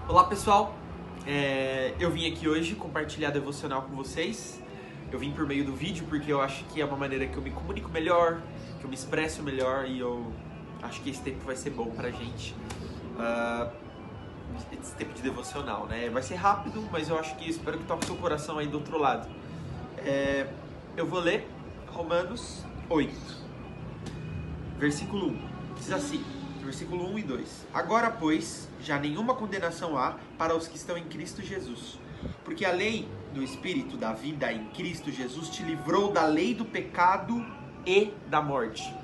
Olá pessoal, eu vim aqui hoje compartilhar devocional com vocês. Eu vim por meio do vídeo porque eu acho que é uma maneira que eu me comunico melhor, que eu me expresso melhor e eu acho que esse tempo vai ser bom pra gente. Esse tempo de devocional, né? Vai ser rápido, mas eu acho que espero que toque seu coração aí do outro lado. Eu vou ler Romanos 8, versículo 1. Diz assim, versículo 1 e 2. Agora, pois, já nenhuma condenação há para os que estão em Cristo Jesus. Porque a lei do Espírito da vida em Cristo Jesus te livrou da lei do pecado e da morte.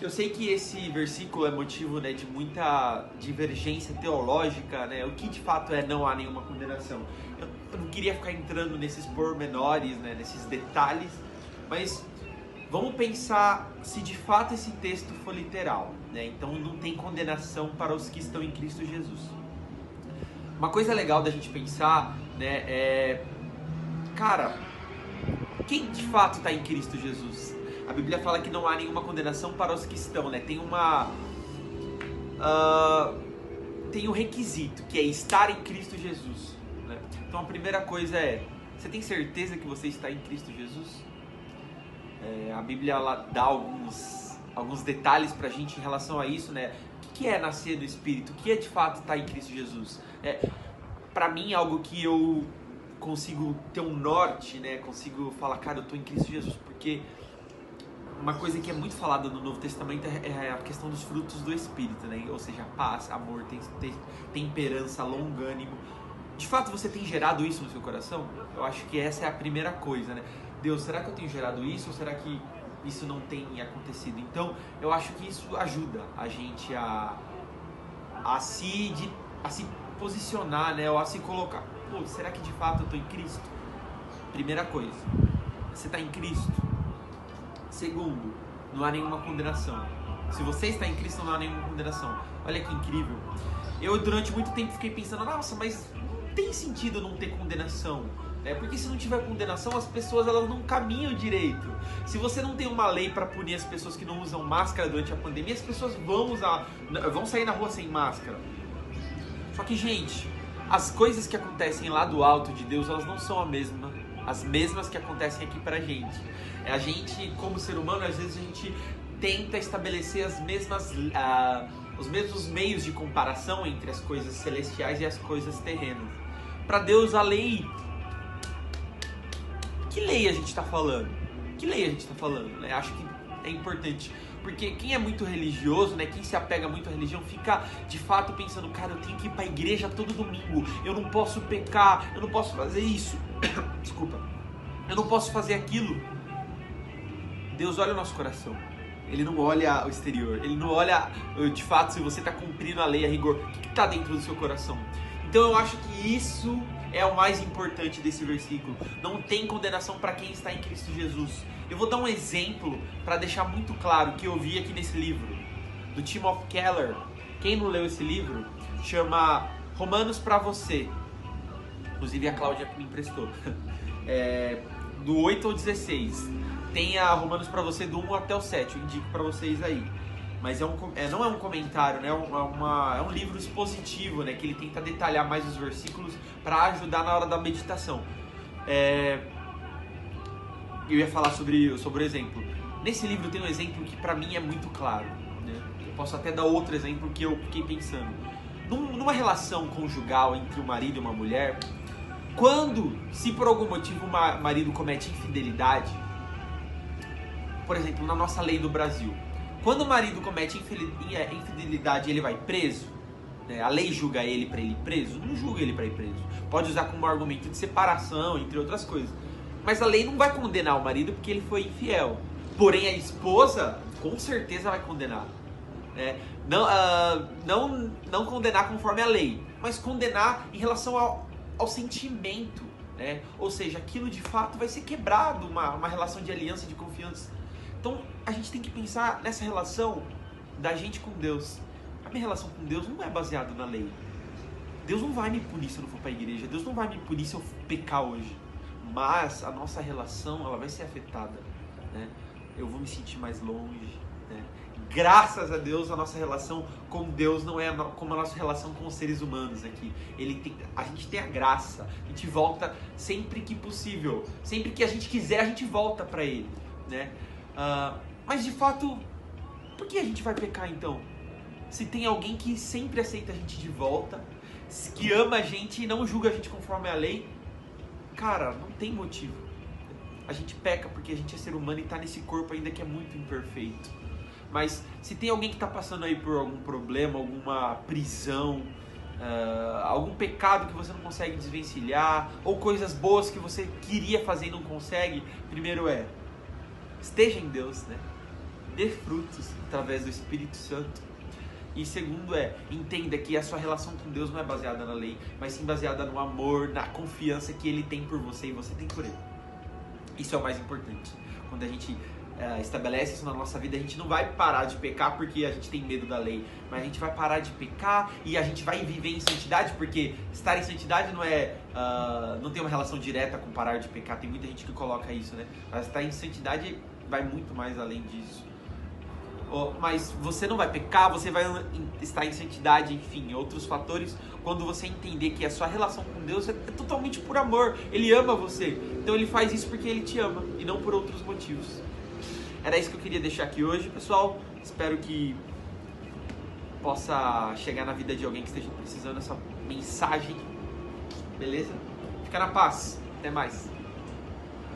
Eu sei que esse versículo é motivo, né, de muita divergência teológica, né? O que de fato é não há nenhuma condenação. Eu não queria ficar entrando nesses pormenores, né, nesses detalhes, mas vamos pensar se de fato esse texto for literal, né? Então não tem condenação para os que estão em Cristo Jesus. Uma coisa legal da gente pensar, né, cara, quem de fato está em Cristo Jesus? A Bíblia fala que não há nenhuma condenação para os que estão, né? Tem um requisito, que é estar em Cristo Jesus, né? Então a primeira coisa é, você tem certeza que você está em Cristo Jesus? A Bíblia ela dá alguns detalhes pra gente em relação a isso, né? O que é nascer do Espírito? O que é de fato estar em Cristo Jesus? Pra mim, algo que eu consigo ter um norte, né? Consigo falar, cara, eu tô em Cristo Jesus, porque uma coisa que é muito falada no Novo Testamento é a questão dos frutos do Espírito, né? Ou seja, paz, amor, temperança, longânimo. De fato, você tem gerado isso no seu coração? Eu acho que essa é a primeira coisa, né? Deus, será que eu tenho gerado isso ou será que isso não tem acontecido? Então, eu acho que isso ajuda a gente a se posicionar, né? Ou a se colocar. Pô, será que de fato eu estou em Cristo? Primeira coisa, você está em Cristo? Segundo, não há nenhuma condenação. Se você está em Cristo, não há nenhuma condenação. Olha que incrível. Eu durante muito tempo fiquei pensando, nossa, mas não tem sentido não ter condenação. Porque se não tiver condenação, as pessoas elas não caminham direito. Se você não tem uma lei para punir as pessoas que não usam máscara durante a pandemia, as pessoas vão sair na rua sem máscara. Só que, gente, as coisas que acontecem lá do alto de Deus, elas não são as mesmas que acontecem aqui pra gente. A gente, como ser humano, às vezes a gente tenta estabelecer os mesmos meios de comparação entre as coisas celestiais e as coisas terrenas. Para Deus, a lei... Que lei a gente está falando? Que lei a gente está falando? Né? Acho que é importante. Porque quem é muito religioso, né, quem se apega muito à religião, fica de fato pensando, cara, eu tenho que ir para a igreja todo domingo, eu não posso pecar, eu não posso fazer isso, desculpa, eu não posso fazer aquilo. Deus olha o nosso coração, Ele não olha o exterior, Ele não olha de fato se você está cumprindo a lei a rigor, o que está dentro do seu coração. Então eu acho que isso é o mais importante desse versículo. Não tem condenação para quem está em Cristo Jesus. Eu vou dar um exemplo para deixar muito claro que eu vi aqui nesse livro, do Timothy Keller. Quem não leu esse livro, chama Romanos para Você. Inclusive a Cláudia que me emprestou. Do 8 ao 16. Tem a Romanos para Você do 1 até o 7. Eu indico para vocês aí. Mas não é um comentário, né? É um livro expositivo, né? Que ele tenta detalhar mais os versículos para ajudar na hora da meditação. Eu ia falar sobre o exemplo. Nesse livro tem um exemplo que para mim é muito claro, né? Eu posso até dar outro exemplo que eu fiquei pensando. Numa relação conjugal entre um marido e uma mulher, se por algum motivo o marido comete infidelidade, por exemplo, na nossa lei do Brasil, quando o marido comete infidelidade, ele vai preso? A lei julga ele para ele ir preso? Não julga ele para ir preso. Pode usar como argumento de separação, entre outras coisas. Mas a lei não vai condenar o marido porque ele foi infiel. Porém, a esposa, com certeza, vai condenar. Não condenar conforme a lei, mas condenar em relação ao sentimento. Ou seja, aquilo de fato vai ser quebrado, uma relação de aliança, de confiança. Então, a gente tem que pensar nessa relação da gente com Deus. A minha relação com Deus não é baseada na lei. Deus não vai me punir se eu não for para a igreja. Deus não vai me punir se eu pecar hoje. Mas a nossa relação ela vai ser afetada. Eu vou me sentir mais longe. graças a Deus, a nossa relação com Deus não é como a nossa relação com os seres humanos aqui. A gente tem a graça, a gente volta sempre que possível. Sempre que a gente quiser, a gente volta para Ele, né? Mas de fato, por que a gente vai pecar então? Se tem alguém que sempre aceita a gente de volta, que ama a gente e não julga a gente conforme a lei, cara, não tem motivo. A gente peca porque a gente é ser humano e está nesse corpo ainda que é muito imperfeito. Mas se tem alguém que está passando aí por algum problema, alguma prisão, algum pecado que você não consegue desvencilhar, ou coisas boas que você queria fazer e não consegue, primeiro esteja em Deus, né? Dê frutos através do Espírito Santo. E segundo entenda que a sua relação com Deus não é baseada na lei, mas sim baseada no amor, na confiança que Ele tem por você e você tem por Ele. Isso é o mais importante. Quando a gente estabelece isso na nossa vida, a gente não vai parar de pecar porque a gente tem medo da lei, mas a gente vai parar de pecar e a gente vai viver em santidade, porque estar em santidade não tem uma relação direta com parar de pecar. Tem muita gente que coloca isso, né? Mas estar em santidade vai muito mais além disso. Mas você não vai pecar, você vai estar em santidade, enfim, outros fatores, quando você entender que a sua relação com Deus é totalmente por amor. Ele ama você, então Ele faz isso porque Ele te ama e não por outros motivos. Era isso que eu queria deixar aqui hoje, pessoal. Espero que possa chegar na vida de alguém que esteja precisando dessa mensagem, beleza? Fica na paz, até mais.